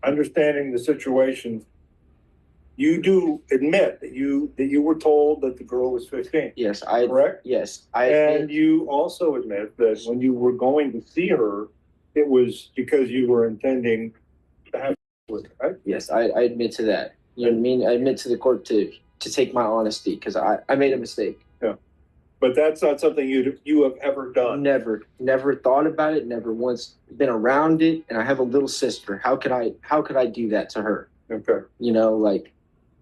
understanding the situation, you do admit that you were told that the girl was 15. Yes, correct? Yes, and you also admit that when you were going to see her, it was because you were intending to have with her, right? Yes, I admit to that. You know what I mean? I admit to the court to take my honesty because I made a mistake. Yeah. But that's not something you have ever done. Never thought about it. Never once been around it. And I have a little sister. How could I do that to her? Okay. You know, like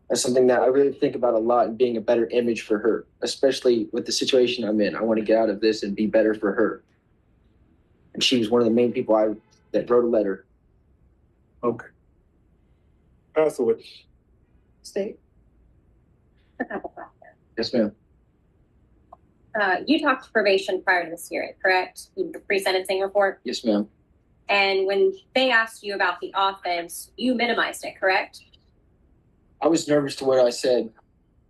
that's something that I really think about a lot and being a better image for her, especially with the situation I'm in. I want to get out of this and be better for her. And she was one of the main people that wrote a letter. Okay. Pass the witness. State. Yes, ma'am. You talked to probation prior to this hearing, correct? The pre-sentencing report? Yes, ma'am. And when they asked you about the offense, you minimized it, correct? I was nervous to what I said.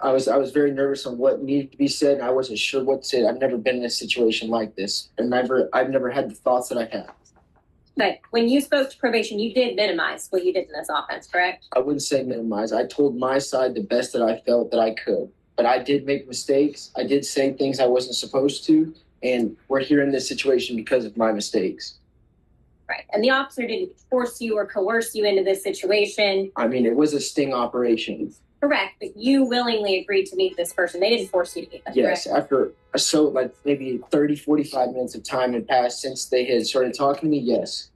I was very nervous on what needed to be said, and I wasn't sure what to say. I've never been in a situation like this, and I've never had the thoughts that I have. But when you spoke to probation, you did minimize what you did in this offense, correct? I wouldn't say minimize. I told my side the best that I felt that I could. But I did make mistakes. I did say things I wasn't supposed to, and we're here in this situation because of my mistakes. Right. And the officer didn't force you or coerce you into this situation. I mean, it was a sting operation. Correct. But you willingly agreed to meet this person. They didn't force you to meet them. Yes. Correct? After maybe 30, 45 minutes of time had passed since they had started talking to me, yes.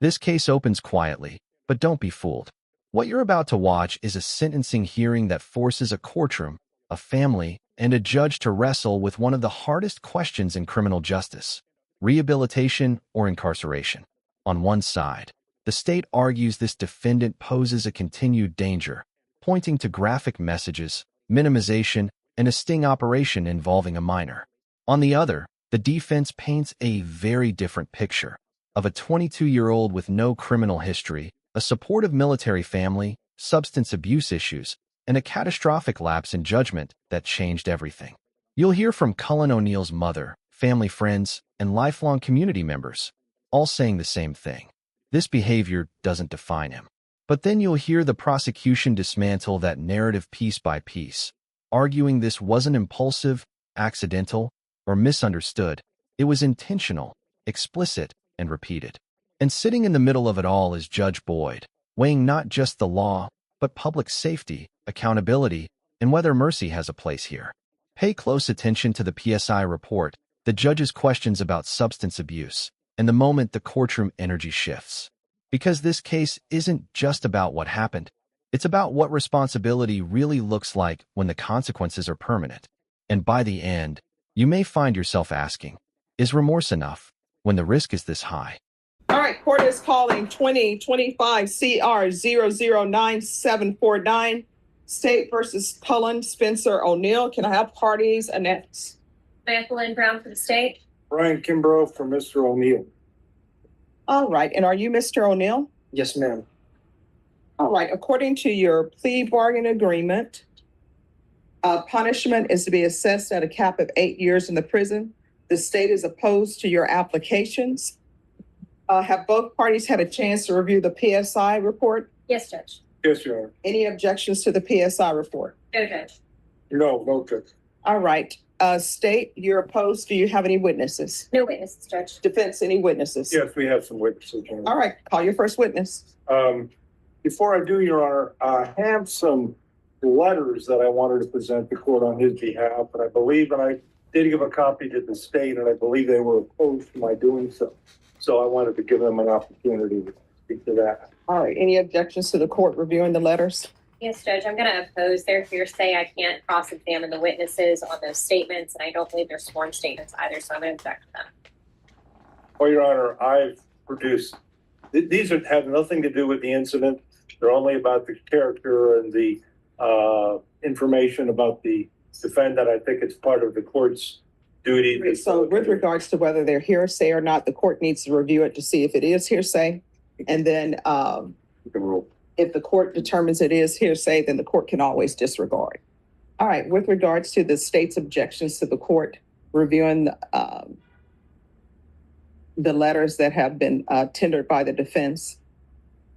This case opens quietly, but don't be fooled. What you're about to watch is a sentencing hearing that forces a courtroom, a family, and a judge to wrestle with one of the hardest questions in criminal justice: rehabilitation or incarceration. On one side, the state argues this defendant poses a continued danger, pointing to graphic messages, minimization, and a sting operation involving a minor. On the other, the defense paints a very different picture of a 22-year-old with no criminal history, a supportive military family, substance abuse issues, and a catastrophic lapse in judgment that changed everything. You'll hear from Cullen O'Neill's mother, family friends, and lifelong community members, all saying the same thing. This behavior doesn't define him. But then you'll hear the prosecution dismantle that narrative piece by piece, arguing this wasn't impulsive, accidental, or misunderstood. It was intentional, explicit, and repeated. And sitting in the middle of it all is Judge Boyd, weighing not just the law, but public safety, accountability, and whether mercy has a place here. Pay close attention to the PSI report, the judge's questions about substance abuse, and the moment the courtroom energy shifts. Because this case isn't just about what happened. It's about what responsibility really looks like when the consequences are permanent. And by the end, you may find yourself asking, is remorse enough when the risk is this high? All right, court is calling 2025 CR 009749, State versus Cullen Spencer O'Neill. Can I have parties annexed? Samantha Lynn Brown for the state. Brian Kimbrough for Mr. O'Neill. All right, and are you Mr. O'Neill? Yes, ma'am. All right, according to your plea bargain agreement, punishment is to be assessed at a cap of 8 years in the prison. The state is opposed to your applications. Have both parties had a chance to review the PSI report? Yes, Judge. Yes, Your Honor. Any objections to the PSI report? No, Judge. No, Judge. All right. State, you're opposed. Do you have any witnesses? No witnesses, Judge. Defense, any witnesses? Yes, we have some witnesses, Your Honor. All right. Call your first witness. Before I do, Your Honor, I have some letters that I wanted to present the court on his behalf, and I believe, and I did give a copy to the state, and I believe they were opposed to my doing so. So I wanted to give them an opportunity to speak to that. All right. Any objections to the court reviewing the letters? Yes, Judge. I'm going to oppose their hearsay. I can't cross-examine the witnesses on those statements, and I don't believe they're sworn statements either, so I'm going to object to them. Well, Your Honor, I've produced, these have nothing to do with the incident. They're only about the character and the information about the defendant. I think it's part of the court's duty. So with regards to whether they're hearsay or not, the court needs to review it to see if it is hearsay. And then You can rule. if the court determines it is hearsay, then the court can always disregard. All right. With regards to the state's objections to the court reviewing the letters that have been tendered by the defense,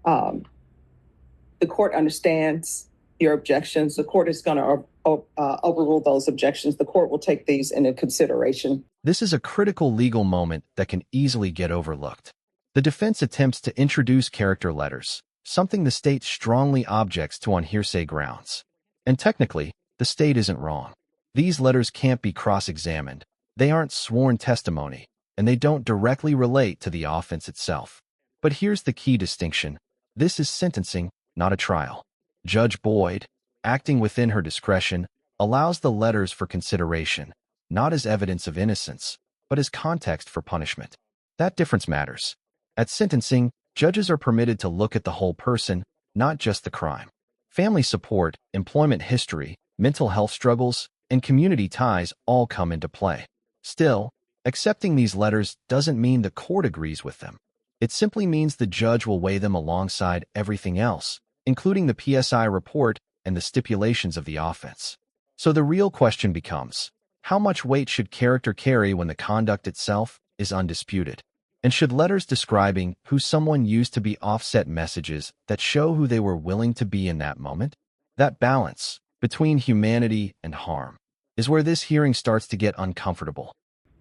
The court understands your objections. The court is going to overrule those objections. The court will take these into consideration. This is a critical legal moment that can easily get overlooked. The defense attempts to introduce character letters, something the state strongly objects to on hearsay grounds. And technically, the state isn't wrong. These letters can't be cross-examined. They aren't sworn testimony, and they don't directly relate to the offense itself. But here's the key distinction. This is sentencing, not a trial. Judge Boyd, acting within her discretion, allows the letters for consideration, not as evidence of innocence, but as context for punishment. That difference matters. At sentencing, judges are permitted to look at the whole person, not just the crime. Family support, employment history, mental health struggles, and community ties all come into play. Still, accepting these letters doesn't mean the court agrees with them. It simply means the judge will weigh them alongside everything else, including the PSI report and the stipulations of the offense. So the real question becomes, how much weight should character carry when the conduct itself is undisputed? And should letters describing who someone used to be offset messages that show who they were willing to be in that moment? That balance between humanity and harm is where this hearing starts to get uncomfortable.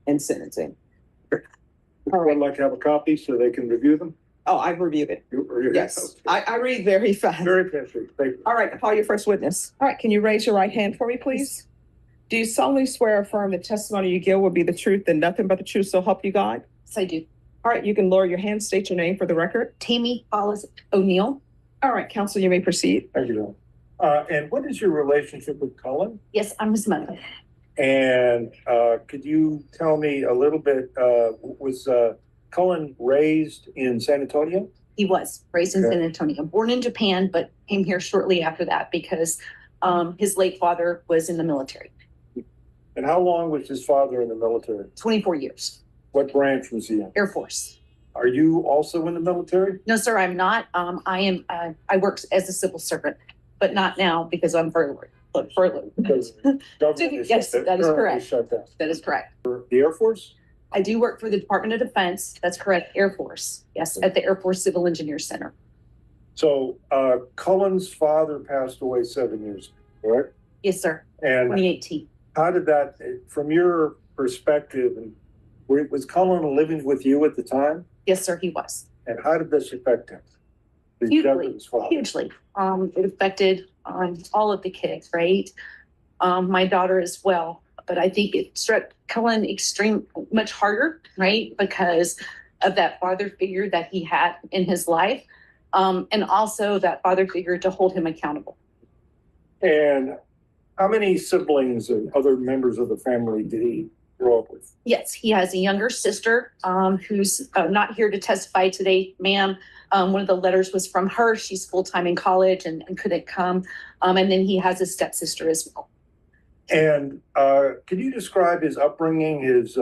In sentencing. Would anyone like to have a copy so they can review them? Oh, I've reviewed it. Yes, I read very fast. Very fast. Thank you. All right, call your first witness. All right, can you raise your right hand for me, please? Do you solemnly swear or affirm the testimony you give will be the truth and nothing but the truth, so help you God? Yes, I do. All right, you can lower your hand, state your name for the record. Tammy Hollis O'Neill. All right, counsel, you may proceed. Thank you. And what is your relationship with Cullen? Yes, I'm his mother. And could you tell me a little bit, was Cullen raised in San Antonio? He was raised in Okay. San Antonio, born in Japan, but came here shortly after that because his late father was in the military. And how long was his father in the military? 24 years. What branch was he in? Air Force. Are you also in the military? No, sir, I'm not. I work as a civil servant, but not now because I'm furloughed. Because government is Yes, that is currently correct. shut down. That is correct. The Air Force? I do work for the Department of Defense. That's correct. Air Force. Yes, at the Air Force Civil Engineer Center. So Cullen's father passed away 7 years ago, correct? Yes, sir. And 2018. how did that, from your perspective, and was Cullen living with you at the time? Yes, sir, he was. And how did this affect him? The death of Hugely, his father? hugely. It affected all of the kids, right? My daughter as well. But I think it struck Cullen much harder, right? Because of that father figure that he had in his life. And also that father figure to hold him accountable. And how many siblings and other members of the family did he grow up with? Yes, he has a younger sister who's not here to testify today, ma'am. One of the letters was from her. She's full-time in college and couldn't come. And then he has a stepsister as well. And can you describe his upbringing, his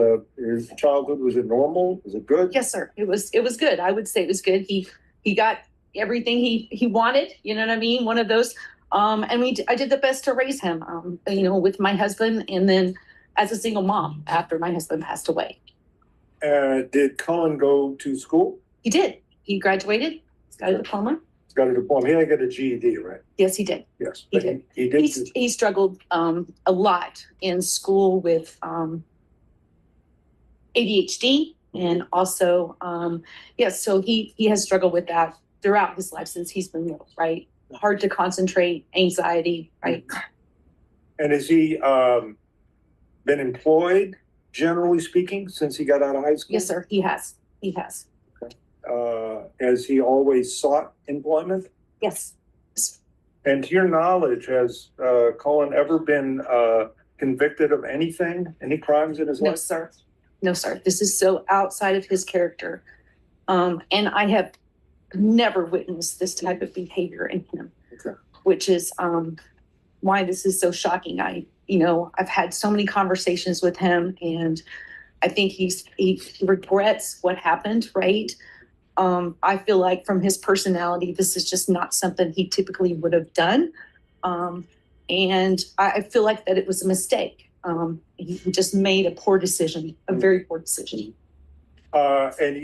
childhood? Was it normal? Was it good? Yes, sir. It was good. I would say it was good. He got everything he wanted, you know what I mean? One of those. And I did the best to raise him, with my husband and then as a single mom after my husband passed away. Did Cullen go to school? He did. He graduated. He's got a diploma. He's got a diploma. He had to get a GED, right? Yes, he did. Yes. He But did. He did. He struggled a lot in school with ADHD and also, so he has struggled with that throughout his life since he's been little, right? Hard to concentrate, anxiety, right? And has he been employed, generally speaking, since he got out of high school? Yes, sir. He has. He has. Has he always sought employment? Yes. And to your knowledge, has Cullen ever been convicted of anything, any crimes in his No, life? sir. No, sir. This is so outside of his character. And I have never witnessed this type of behavior in him, Okay. which is why this is so shocking. I've had so many conversations with him and I think he regrets what happened, right? I feel like from his personality, this is just not something he typically would have done. And I feel like that it was a mistake. He just made a poor decision, a very poor decision. And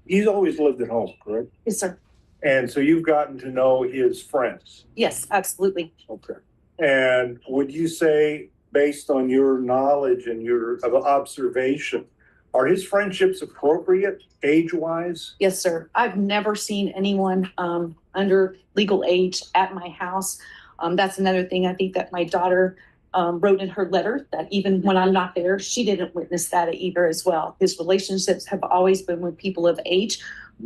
he's always lived at home, correct? Yes, sir. And so you've gotten to know his friends. Yes, absolutely. Okay. And would you say, based on your knowledge and your observation, are his friendships appropriate age-wise? Yes, sir. I've never seen anyone under legal age at my house. That's another thing I think that my daughter wrote in her letter, that even when I'm not there, she didn't witness that either as well. His relationships have always been with people of age,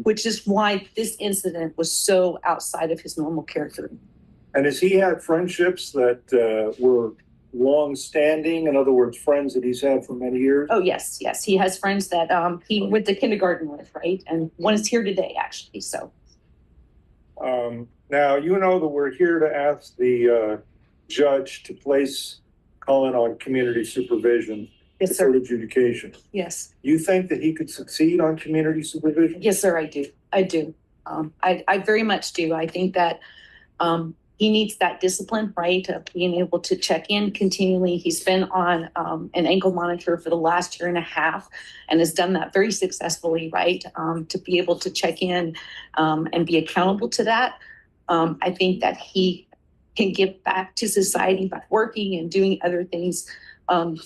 which is why this incident was so outside of his normal character. And has he had friendships that were long-standing? In other words, friends that he's had for many years? Oh, yes, yes. He has friends that he went to kindergarten with, right? And one is here today, actually, so. Now, you know that we're here to ask the judge to place Cullen on community supervision Yes, for sir. adjudication. Yes. You think that he could succeed on community supervision? Yes, sir, I do. I do. I very much do. I think that he needs that discipline, right? Of being able to check in continually. He's been on an ankle monitor for the last year and a half and has done that very successfully, right? To be able to check in and be accountable to that. I think that he can give back to society by working and doing other things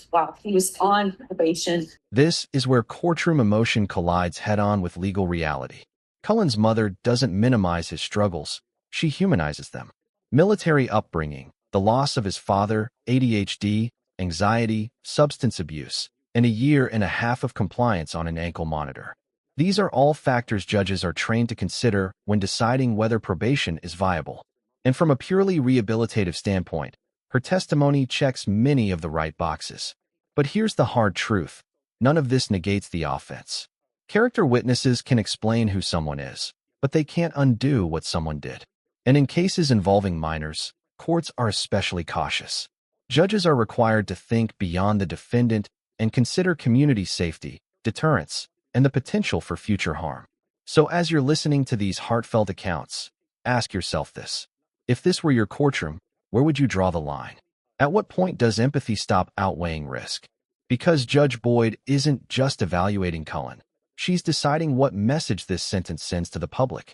while he was on probation. This is where courtroom emotion collides head-on with legal reality. Cullen's mother doesn't minimize his struggles. She humanizes them. Military upbringing, the loss of his father, ADHD, anxiety, substance abuse, and a year and a half of compliance on an ankle monitor. These are all factors judges are trained to consider when deciding whether probation is viable. And from a purely rehabilitative standpoint, her testimony checks many of the right boxes. But here's the hard truth. None of this negates the offense. Character witnesses can explain who someone is, but they can't undo what someone did. And in cases involving minors, courts are especially cautious. Judges are required to think beyond the defendant and consider community safety, deterrence, and the potential for future harm. So as you're listening to these heartfelt accounts, ask yourself this. If this were your courtroom, where would you draw the line? At what point does empathy stop outweighing risk? Because Judge Boyd isn't just evaluating Cullen. She's deciding what message this sentence sends to the public.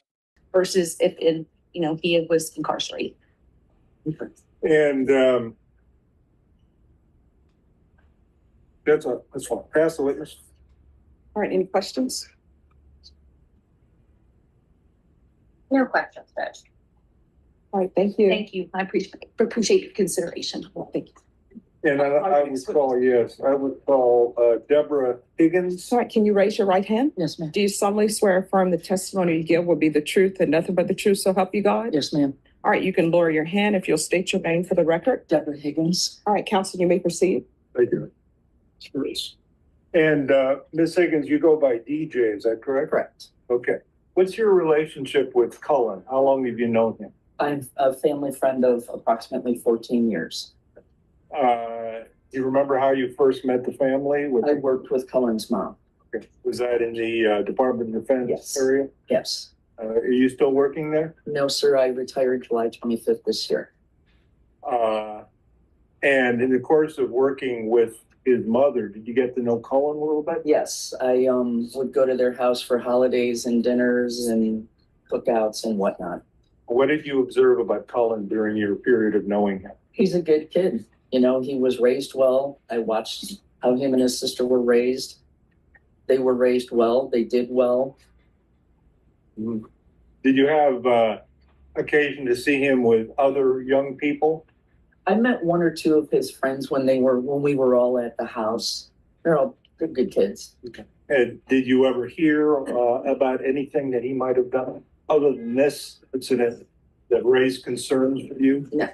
Versus if he was incarcerated. And that's fine. Pass the witness. All right, any questions? No questions, Judge. All right, thank you. Thank you. I appreciate your consideration. Thank you. And I would call Deborah Higgins. All right, can you raise your right hand? Yes, ma'am. Do you solemnly swear or affirm the testimony you give will be the truth and nothing but the truth, so help you God? Yes, ma'am. All right, you can lower your hand if you'll state your name for the record. Deborah Higgins. All right, counsel, you may proceed. Thank you. And Ms. Higgins, you go by DJ, is that correct? Correct. Okay. What's your relationship with Cullen? How long have you known him? I'm a family friend of approximately 14 years. Do you remember how you first met the family? I worked with Cullen's mom. Okay. Was that in the Department of Defense Yes. area? Yes. Are you still working there? No, sir. I retired July 25th this year. And in the course of working with his mother, did you get to know Cullen a little bit? Yes. I would go to their house for holidays and dinners and cookouts and whatnot. What did you observe about Cullen during your period of knowing him? He's a good kid. You know, he was raised well. I watched how him and his sister were raised. They were raised well. They did well. Did you have occasion to see him with other young people? I met one or two of his friends when we were all at the house. They're all good kids. And did you ever hear about anything that he might have done other than this incident that raised concerns for you? No.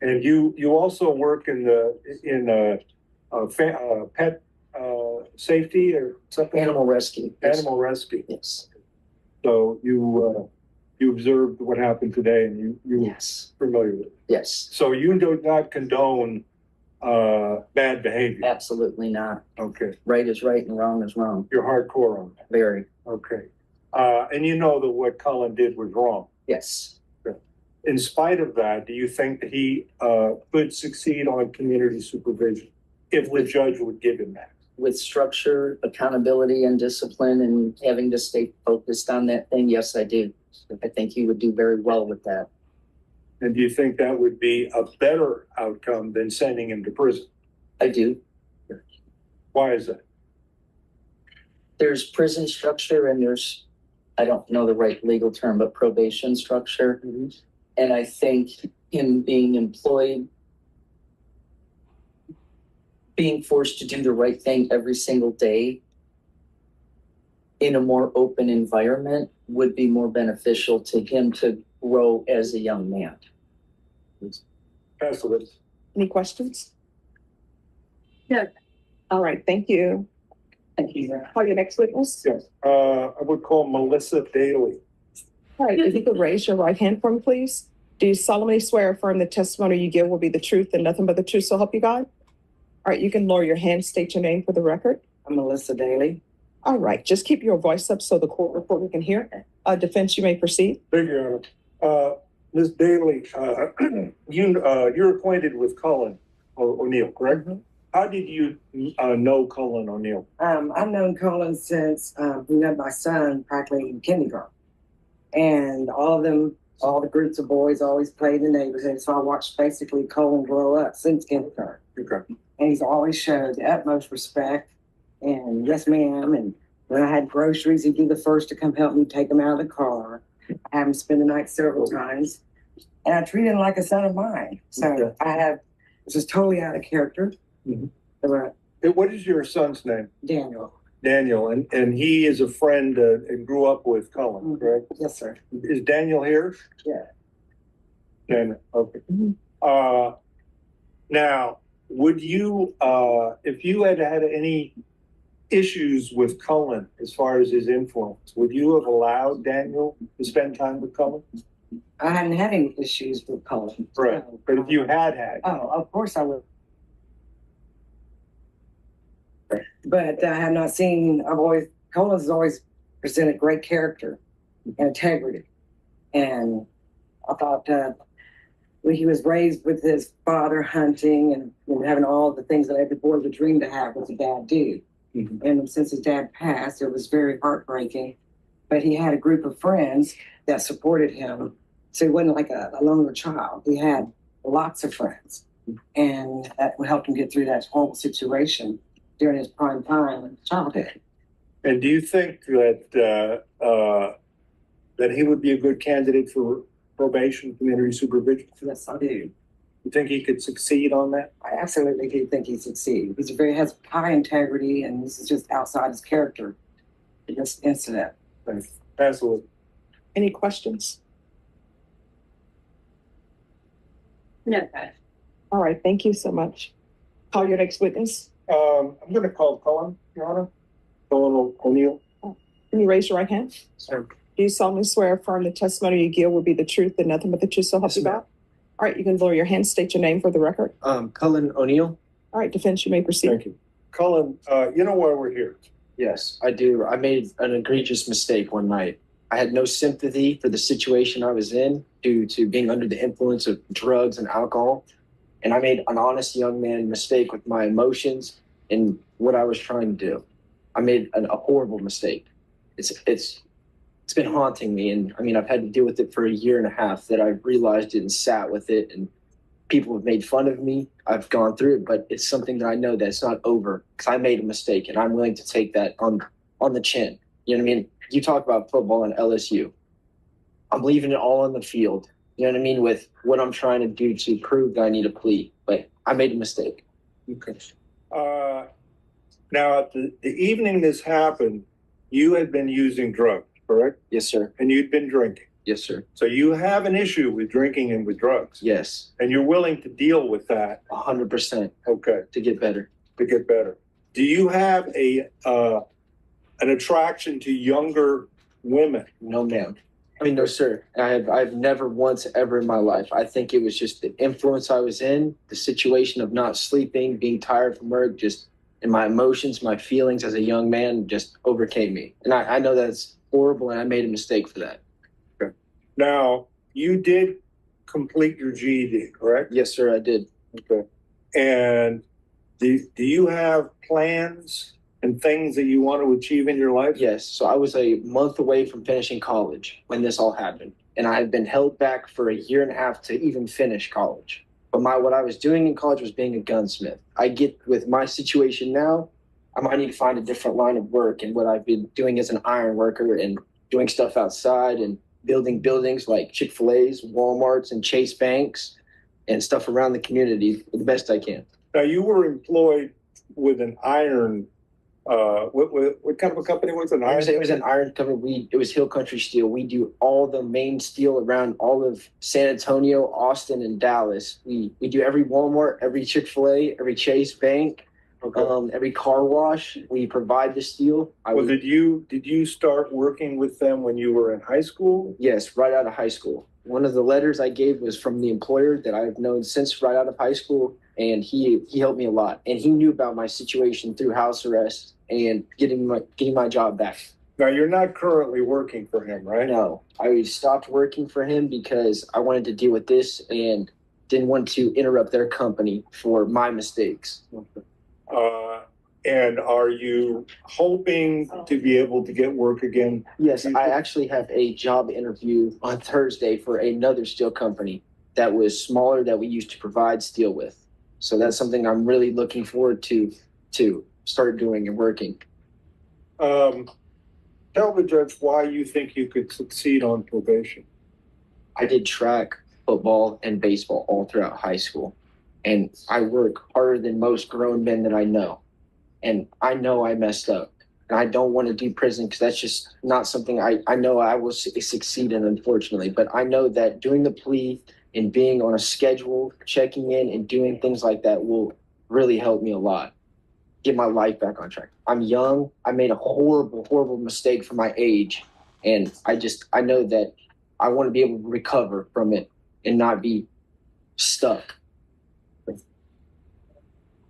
And you also work in pet safety or something? Animal rescue. Yes. Animal rescue. Yes. So you observed what happened today, and you Yes. were familiar with it. Yes. So you do not condone bad behavior. Absolutely not. Okay, Right is right and wrong is wrong. you're hardcore on that. Very. Okay, and you know that what Cullen did was wrong. Yes. In spite of that, do you think that he could succeed on community supervision if the judge would give him that? with structure, accountability, and discipline, and having to stay focused on that thing, yes, I do. I think he would do very well with that. And do you think that would be a better outcome than sending him to prison? I do. Why is that? There's prison structure and there's, I don't know the right legal term, but probation structure. And I think him being employed, being forced to do the right thing every single day in a more open environment would be more beneficial to him to grow as a young man. Absolutely. Any questions? No. All right, thank you. Thank you. Call your next witness. Yes, I would call Melissa Daly. All right, if you could raise your right hand for me, please. Do you solemnly swear or affirm the testimony you give will be the truth and nothing but the truth, so help you God? All right, you can lower your hand, state your name for the record. I'm Melissa Daly. All right, just keep your voice up so the court reporter can hear. Defense, you may proceed. Thank you, Your Honor. Ms. Daly, you're acquainted with Cullen O'Neill, correct? How did you know Cullen O'Neill? I've known Colin since we met my son practically in kindergarten. And all the groups of boys always played in the neighborhood. So I watched basically Colin grow up since kindergarten. Okay. And he's always showed the utmost respect and yes, ma'am. And when I had groceries, he'd be the first to come help me take them out of the car. I have him spend the night several times. And I treat him like a son of mine. So this is totally out of character. What is your son's name? Daniel. Daniel, and he is a friend and grew up with Cullen, correct? Yes, sir. Is Daniel here? Yeah. Daniel, okay. Now, would you, if you had had any issues with Cullen as far as his influence, would you have allowed Daniel to spend time with Cullen? I hadn't had any issues with Colin. Right, but if you had. Oh, of course I would. But I have not seen, Colin's has always presented great character and integrity. And I thought when he was raised with his father hunting and having all the things that every boy would dream to have with a dad do. And since his dad passed, it was very heartbreaking. But he had a group of friends that supported him. So he wasn't like a loner child. He had lots of friends. And that helped him get through that horrible situation during his prime time in childhood. And do you think that that he would be a good candidate for probation, community supervision? Yes, I do. You think he could succeed on that? I absolutely do think he succeeds. Has high integrity, and this is just outside his character in this incident. Absolutely. Any questions? No, God. All right, thank you so much. Call your next witness. I'm going to call Cullen, Your Honor. Cullen O'Neill. Can you raise your right hand? Sir. Do you solemnly swear or affirm the testimony you give will be the truth and nothing but the truth, so help Yes, you ma'am. God? All right, you can lower your hand, state your name for the record. Cullen O'Neill. All right, defense, you may proceed. Thank you. Cullen, you know why we're here? Yes, I do. I made an egregious mistake one night. I had no sympathy for the situation I was in due to being under the influence of drugs and alcohol. And I made an honest young man mistake with my emotions and what I was trying to do. I made a horrible mistake. It's been haunting me. And I mean, I've had to deal with it for a year and a half that I've realized it and sat with it. And people have made fun of me. I've gone through it, but it's something that I know that's not over because I made a mistake and I'm willing to take that on the chin. You know what I mean? You talk about football and LSU. I'm leaving it all on the field. You know what I mean? With what I'm trying to do to prove that I need a plea, but I made a mistake. Okay. Now, the evening this happened, you had been using drugs, correct? Yes, sir. And you'd been drinking. Yes, sir. So you have an issue with drinking and with drugs. Yes. And you're willing to deal with that. 100% Okay. to get better. To get better. Do you have an attraction to younger women? No, ma'am. I mean, no, sir. I've never once ever in my life. I think it was just the influence I was in, the situation of not sleeping, being tired from work, just and my emotions, my feelings as a young man just overcame me. And I know that's horrible and I made a mistake for that. Okay. Now, you did complete your GED, correct? Yes, sir, I did. Okay. And do you have plans and things that you want to achieve in your life? Yes. So I was a month away from finishing college when this all happened. And I had been held back for a year and a half to even finish college. But what I was doing in college was being a gunsmith. I get with my situation now, I might need to find a different line of work. And what I've been doing as an iron worker and doing stuff outside and building buildings like Chick-fil-A's, Walmart's, and Chase Banks and stuff around the community the best I can. Now, you were employed with an iron, what kind of a company was it? It was an iron company. It was Hill Country Steel. We do all the main steel around all of San Antonio, Austin, and Dallas. We do every Walmart, every Chick-fil-A, every Chase Bank, every car wash. We provide the steel. Did you start working with them when you were in high school? Yes, right out of high school. One of the letters I gave was from the employer that I've known since right out of high school, and he helped me a lot. And he knew about my situation through house arrest and getting my job back. Now, you're not currently working for him, right? No, I stopped working for him because I wanted to deal with this and didn't want to interrupt their company for my mistakes. And are you hoping to be able to get work again? Yes, I actually have a job interview on Thursday for another steel company that was smaller that we used to provide steel with. So that's something I'm really looking forward to start doing and working. Tell the judge why you think you could succeed on probation. I did track, football, and baseball all throughout high school. And I work harder than most grown men that I know. And I know I messed up. And I don't want to do prison because that's just not something I know I will succeed in, unfortunately. But I know that doing the plea and being on a schedule, checking in and doing things like that will really help me a lot. Get my life back on track. I'm young. I made a horrible mistake for my age. And I know that I want to be able to recover from it and not be stuck.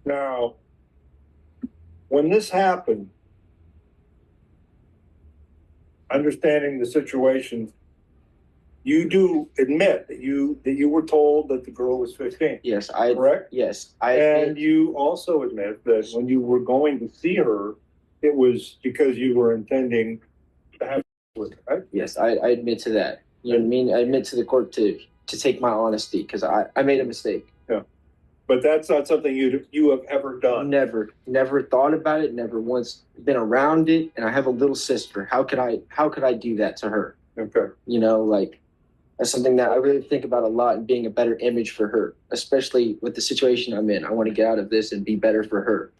Now, when this happened, understanding the situation, you do admit that you were told that the girl was 15. Yes, correct? Yes, and you also admit that when you were going to see her, it was because you were intending to have with her, right? Yes, I admit to that. You know what I mean? I admit to the court to take my honesty because I made a mistake. Yeah, but that's not something you have ever done. Never thought about it. Never once been around it. And I have a little sister. How could I do that to her? Okay. You know, like that's something that I really think about a lot and being a better image for her, especially with the situation I'm in. I want to get out of this and be better for her.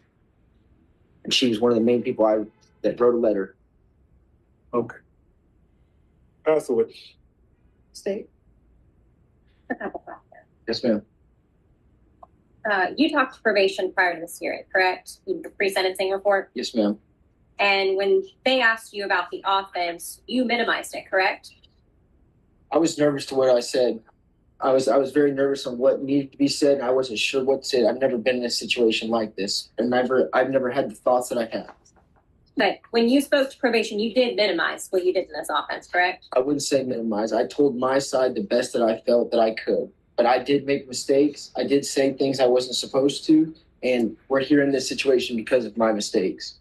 And she was one of the main people that wrote a letter. Okay. Pass the witness. State. A couple questions. Yes, ma'am. You talked to probation prior to this hearing, correct? The pre-sentencing report. Yes, ma'am. And when they asked you about the offense, you minimized it, correct? I was nervous to what I said. I was very nervous on what needed to be said. And I wasn't sure what to say. I've never been in a situation like this, and I've never had the thoughts that I have. But when you spoke to probation, you did minimize what you did in this offense, correct? I wouldn't say minimize. I told my side the best that I felt that I could. But I did make mistakes. I did say things I wasn't supposed to. And we're here in this situation because of my mistakes.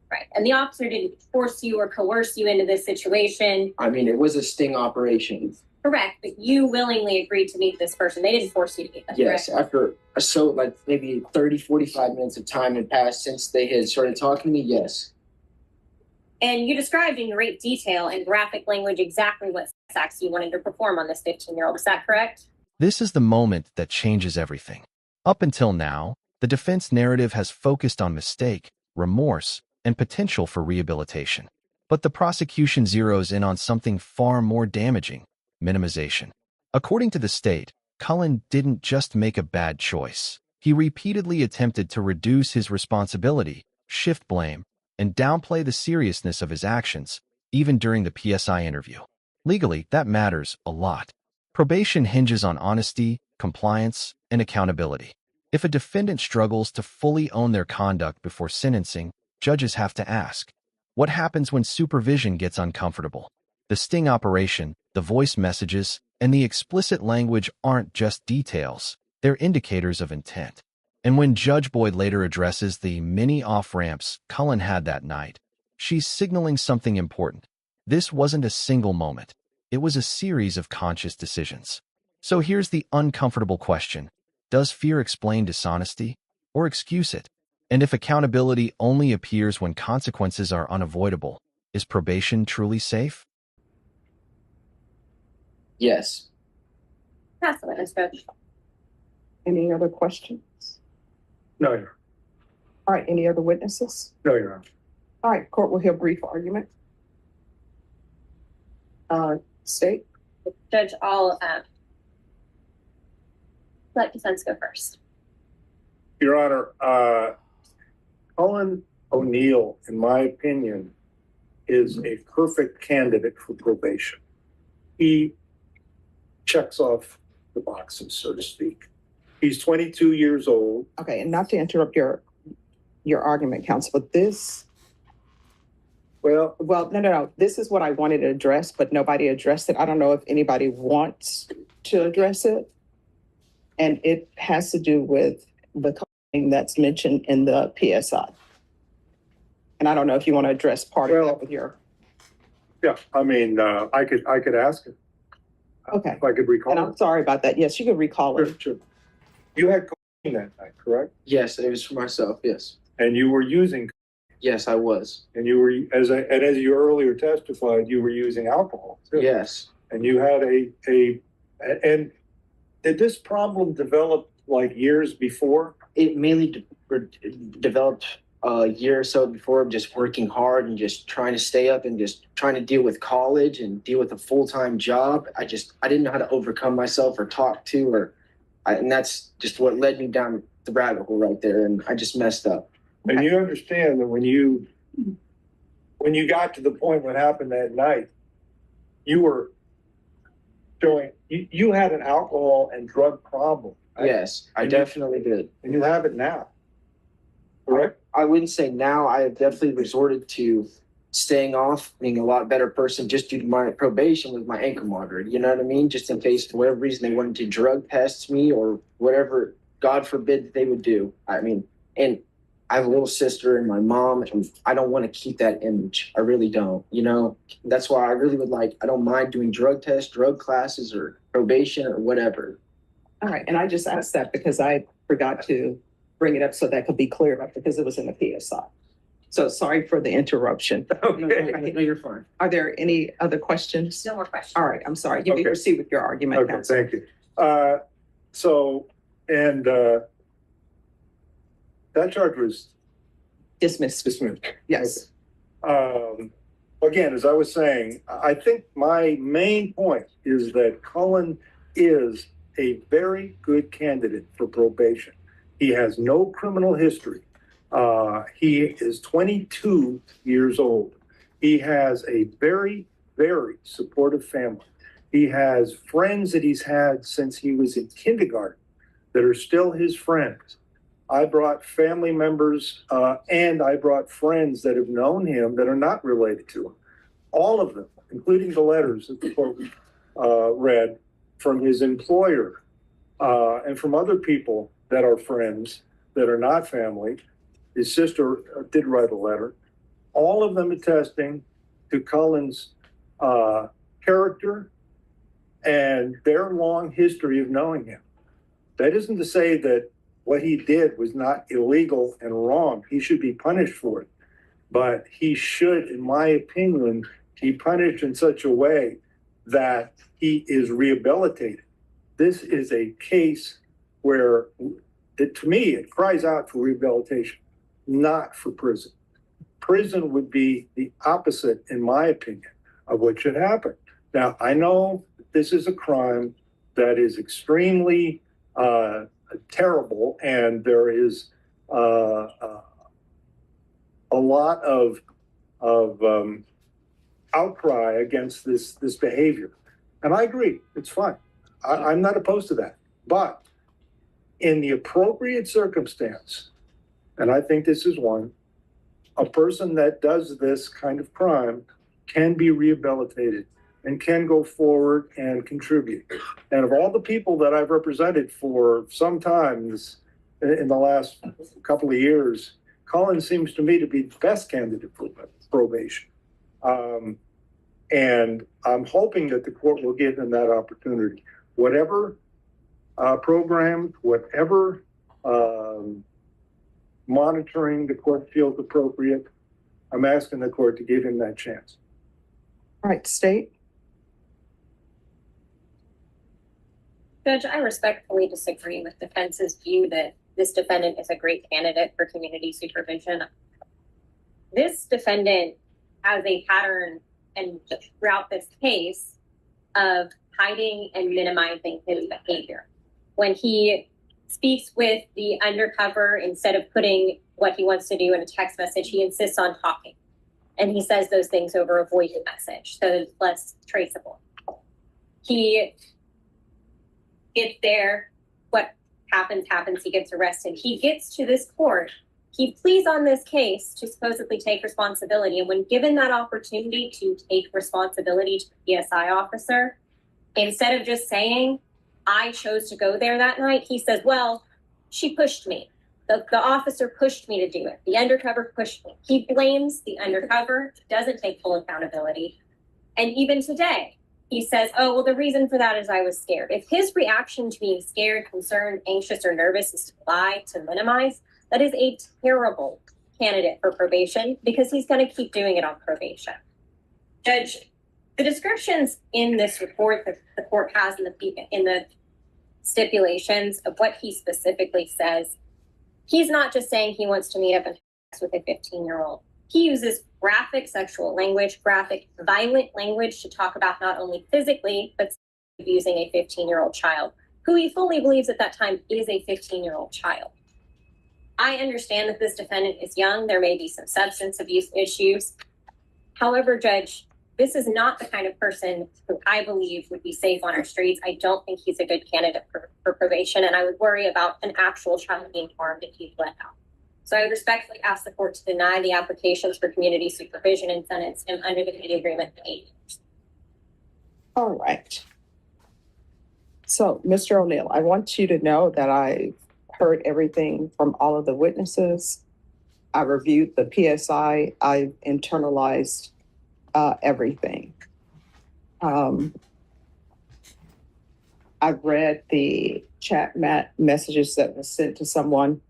Right. And the officer didn't force you or coerce you into this situation. I mean, it was a sting operation. Correct. But you willingly agreed to meet this person. They didn't force you to meet them. Yes. Correct? After maybe 30, 45 minutes of time had passed since they had started talking to me. Yes. And you described in great detail and graphic language exactly what sex acts you wanted to perform on this 15-year-old. Is that correct? This is the moment that changes everything. Up until now, the defense narrative has focused on mistake, remorse, and potential for rehabilitation. But the prosecution zeroes in on something far more damaging: minimization. According to the state, Cullen didn't just make a bad choice. He repeatedly attempted to reduce his responsibility, shift blame, and downplay the seriousness of his actions, even during the PSI interview. Legally, that matters a lot. Probation hinges on honesty, compliance, and accountability. If a defendant struggles to fully own their conduct before sentencing, judges have to ask, what happens when supervision gets uncomfortable? The sting operation, the voice messages, and the explicit language aren't just details, they're indicators of intent. And when Judge Boyd later addresses the many off-ramps Cullen had that night, she's signaling something important. This wasn't a single moment. It was a series of conscious decisions. So here's the uncomfortable question. Does fear explain dishonesty or excuse it? And if accountability only appears when consequences are unavoidable, is probation truly safe? Yes. Pass the witness, Judge. Any other questions? No, Your All right, any other witnesses? no, Your Honor. All right, court will hear brief argument. State. Judge, I'll let defense go first. Your Honor, Cullen O'Neill, in my opinion, is a perfect candidate for probation. He checks off the boxes, so to speak. He's 22 years old. Okay, and not to interrupt your argument, counsel, but this, Well, no. This is what I wanted to address, but nobody addressed it. I don't know if anybody wants to address it. And it has to do with the thing that's mentioned in the PSI. And I don't know if you want to address part of Well, that with your, yeah, I mean, I could ask him. okay. If I could recall. And I'm sorry about that. Yes, you can recall Sure, it. sure. You had cocaine that night, correct? Yes, it was for myself. Yes. And you were using, Yes, I was. and you were, as you earlier testified, you were using alcohol too. Yes. And you had and did this problem develop like years before? It mainly developed a year or so before, just working hard and just trying to stay up and just trying to deal with college and deal with a full-time job. I didn't know how to overcome myself or talk to, and that's just what led me down the rabbit hole right there. And I just messed up. And you understand that when you got to the point what happened that night, you were showing, you had an alcohol and drug problem. Right? Yes, I definitely did. And you have it now, correct? I wouldn't say now. I have definitely resorted to staying off, being a lot better person just due to my probation with my ankle monitor. You know what I mean? Just in case, for whatever reason, they wanted to drug test me or whatever, God forbid, that they would do. I mean, and I have a little sister and my mom, and I don't want to keep that image. I really don't. You know, that's why I really would I don't mind doing drug tests, drug classes, or probation or whatever. All right, and I just asked that because I forgot to bring it up so that could be cleared up because it was in the PSI. So sorry for the interruption. Okay. No, you're fine. Are there any other questions? No more questions. All right, I'm sorry. You may Okay. proceed with your argument, Okay, counsel. thank you. That charge was Dismissed. dismissed. Yes. Again, as I was saying, I think my main point is that Cullen is a very good candidate for probation. He has no criminal history. He is 22 years old. He has a very, very supportive family. He has friends that he's had since he was in kindergarten that are still his friends. I brought family members and I brought friends that have known him that are not related to him. All of them, including the letters that the court read from his employer and from other people that are friends that are not family. His sister did write a letter. All of them attesting to Cullen's character and their long history of knowing him. That isn't to say that what he did was not illegal and wrong. He should be punished for it. But he should, in my opinion, be punished in such a way that he is rehabilitated. This is a case where, to me, it cries out for rehabilitation, not for prison. Prison would be the opposite, in my opinion, of what should happen. Now, I know this is a crime that is extremely terrible, and there is a lot of outcry against this behavior. And I agree, it's fine. I'm not opposed to that. But in the appropriate circumstance, and I think this is one, a person that does this kind of crime can be rehabilitated and can go forward and contribute. And of all the people that I've represented for some time in the last couple of years, Colin seems to me to be the best candidate for probation. And I'm hoping that the court will give him that opportunity. Whatever program, whatever monitoring the court feels appropriate, I'm asking the court to give him that chance. All right, State. Judge, I respectfully disagree with defense's view that this defendant is a great candidate for community supervision. This defendant has a pattern and throughout this case of hiding and minimizing his behavior. When he speaks with the undercover, instead of putting what he wants to do in a text message, he insists on talking. And he says those things over a voice message, so it's less traceable. He gets there, what happens, he gets arrested. He gets to this court, he pleads on this case to supposedly take responsibility. And when given that opportunity to take responsibility to the PSI officer, instead of just saying, I chose to go there that night, he says, well, she pushed me. The officer pushed me to do it. The undercover pushed me. He blames the undercover, doesn't take full accountability. And even today, he says, oh, well, the reason for that is I was scared. If his reaction to being scared, concerned, anxious, or nervous is to lie, to minimize, that is a terrible candidate for probation because he's going to keep doing it on probation. Judge, the descriptions in this report that the court has in the stipulations of what he specifically says, he's not just saying he wants to meet up and have sex with a 15-year-old. He uses graphic sexual language, graphic violent language to talk about not only physically, but abusing a 15-year-old child, who he fully believes at that time is a 15-year-old child. I understand that this defendant is young. There may be some substance abuse issues. However, Judge, this is not the kind of person who I believe would be safe on our streets. I don't think he's a good candidate for probation, and I would worry about an actual child being harmed if he's let out. So I would respectfully ask the court to deny the applications for community supervision and sentence him under the plea agreement to 8 years. All right. So, Mr. O'Neill, I want you to know that I heard everything from all of the witnesses. I reviewed the PSI. I internalized everything. I've read the chat messages that was sent to someone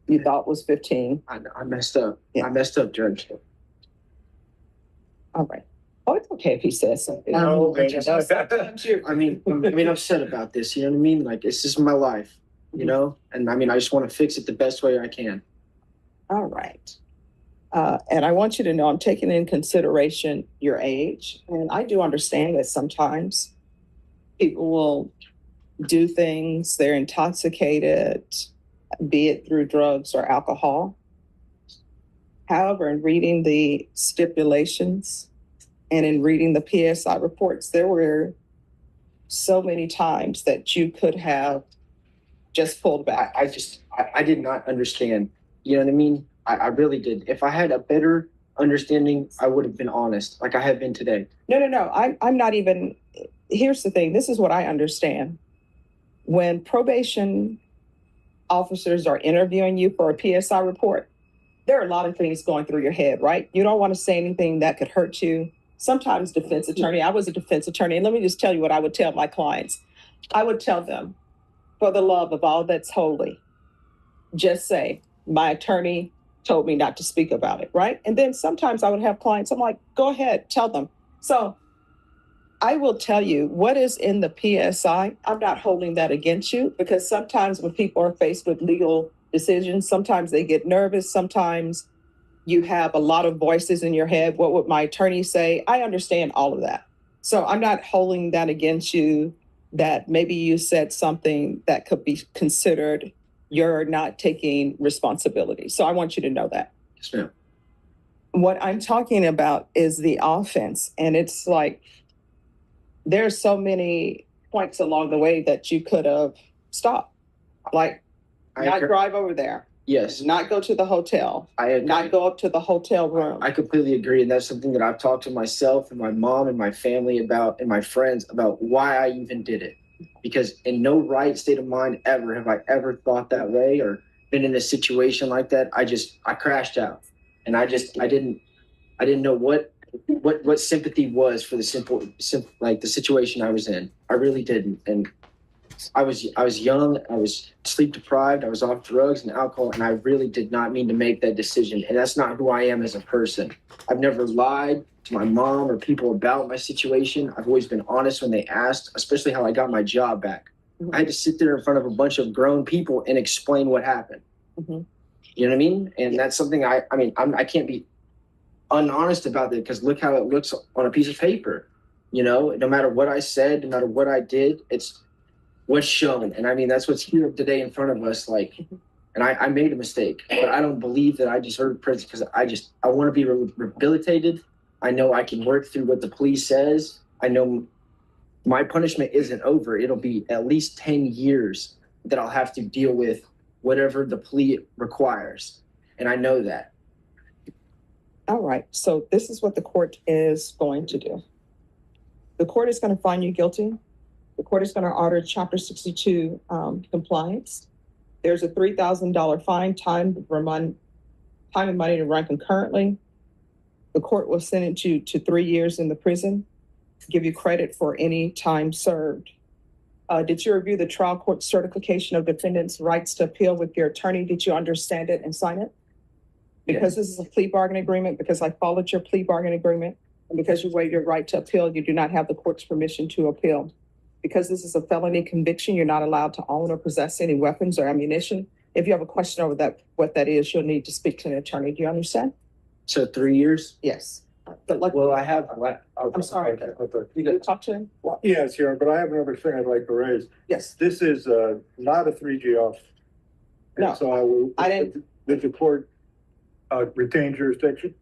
you thought was 15. I messed up. Yeah. I messed up, Judge. All right. Oh, it's okay if he says something. No, I mean, I'm upset about this. You know what I mean? Like, it's just my life, you know? And I mean, I just want to fix it the best way I can. All right. And I want you to know I'm taking in consideration your age. And I do understand that sometimes people will do things, they're intoxicated, be it through drugs or alcohol. However, in reading the stipulations and in reading the PSI reports, there were so many times that you could have just pulled back. I did not understand. You know what I mean? I really did. If I had a better understanding, I would have been honest, like I have been today. No. I'm not even. Here's the thing. This is what I understand. When probation officers are interviewing you for a PSI report, there are a lot of things going through your head, right? You don't want to say anything that could hurt you. Sometimes defense attorney, I was a defense attorney, and let me just tell you what I would tell my clients. I would tell them, for the love of all that's holy, just say, my attorney told me not to speak about it, right? And then sometimes I would have clients, I'm like, go ahead, tell them. So I will tell you what is in the PSI. I'm not holding that against you, because sometimes when people are faced with legal decisions, sometimes they get nervous. Sometimes you have a lot of voices in your head. What would my attorney say? I understand all of that. So I'm not holding that against you, that maybe you said something that could be considered you're not taking responsibility. So I want you to know that. Yes, ma'am. What I'm talking about is the offense. And it's like, there's so many points along the way that you could have stopped. Like, not drive over there. Yes. Not go to the hotel. I Not go up to the hotel room. I completely agree. And that's something that I've talked to myself and my mom and my family about, and my friends about, why I even did it. Because in no right state of mind ever have I ever thought that way or been in a situation like that, I crashed out, and I didn't know what sympathy was for the simple like the situation I was in. I really didn't, and I was young, I was sleep deprived, I was off drugs and alcohol, and I really did not mean to make that decision. And that's not who I am as a person. I've never lied to my mom or people about my situation. I've always been honest when they asked, especially how I got my job back. I had to sit there in front of a bunch of grown people and explain what happened. Mhm. You know what I mean? And that's something I can't be unhonest about it, because look how it looks on a piece of paper. You know, no matter what I said, no matter what I did, it's what's shown. And I mean, that's what's here today in front of us. Like, and I made a mistake, but I don't believe that I deserve prison, because I want to be rehabilitated. I know I can work through what the police says. I know my punishment isn't over. It'll be at least 10 years that I'll have to deal with whatever the plea requires. And I know that. All right, so this is what the court is going to do. The court is going to find you guilty. The court is going to order Chapter 62 compliance. There's a $3,000 fine, time and money to run concurrently. The court will sentence you to 3 years in the prison, give you credit for any time served. Did you review the trial court certification of defendant's rights to appeal with your attorney? Did you understand it and sign it? Because this is a plea bargaining agreement, because I followed your plea bargaining agreement, and because you waive your right to appeal, you do not have the court's permission to appeal. Because this is a felony conviction, you're not allowed to own or possess any weapons or ammunition. If you have a question over that, what that is, you'll need to speak to an attorney. Do you understand? So 3 years? Yes. But like, Well, I have. I'm sorry. Okay. you talk to him? What? Yes, Sharon, but I have another thing I'd like to raise. Yes. This is not a 3G off. And No, so I didn't. Did the court retain jurisdiction?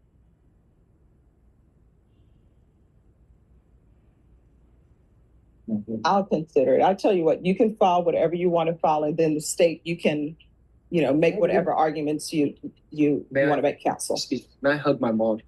I'll consider it. I'll tell you what, you can file whatever you want to file, and then the state, you can, make whatever arguments you May want I- to make, counsel. May I hug my mom?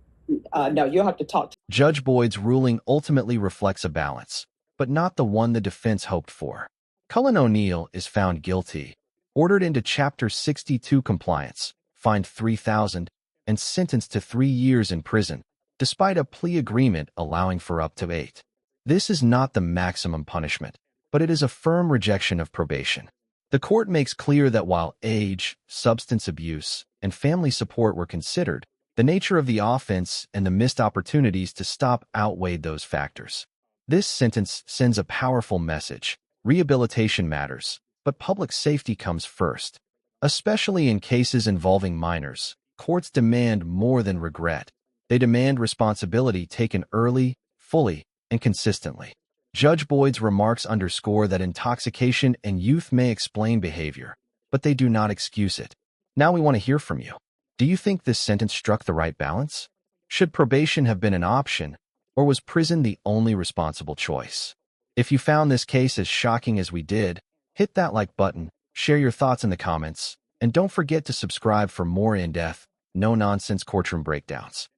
No, you'll have to talk to Judge Boyd's ruling ultimately reflects a balance, but not the one the defense hoped for. Cullen O'Neill is found guilty, ordered into Chapter 62 compliance, fined $3,000, and sentenced to 3 years in prison, despite a plea agreement allowing for up to 8. This is not the maximum punishment, but it is a firm rejection of probation. The court makes clear that while age, substance abuse, and family support were considered, the nature of the offense and the missed opportunities to stop outweighed those factors. This sentence sends a powerful message. Rehabilitation matters, but public safety comes first. Especially in cases involving minors, courts demand more than regret. They demand responsibility taken early, fully, and consistently. Judge Boyd's remarks underscore that intoxication and youth may explain behavior, but they do not excuse it. Now we want to hear from you. Do you think this sentence struck the right balance? Should probation have been an option, or was prison the only responsible choice? If you found this case as shocking as we did, hit that like button, share your thoughts in the comments, and don't forget to subscribe for more in-depth, no-nonsense courtroom breakdowns.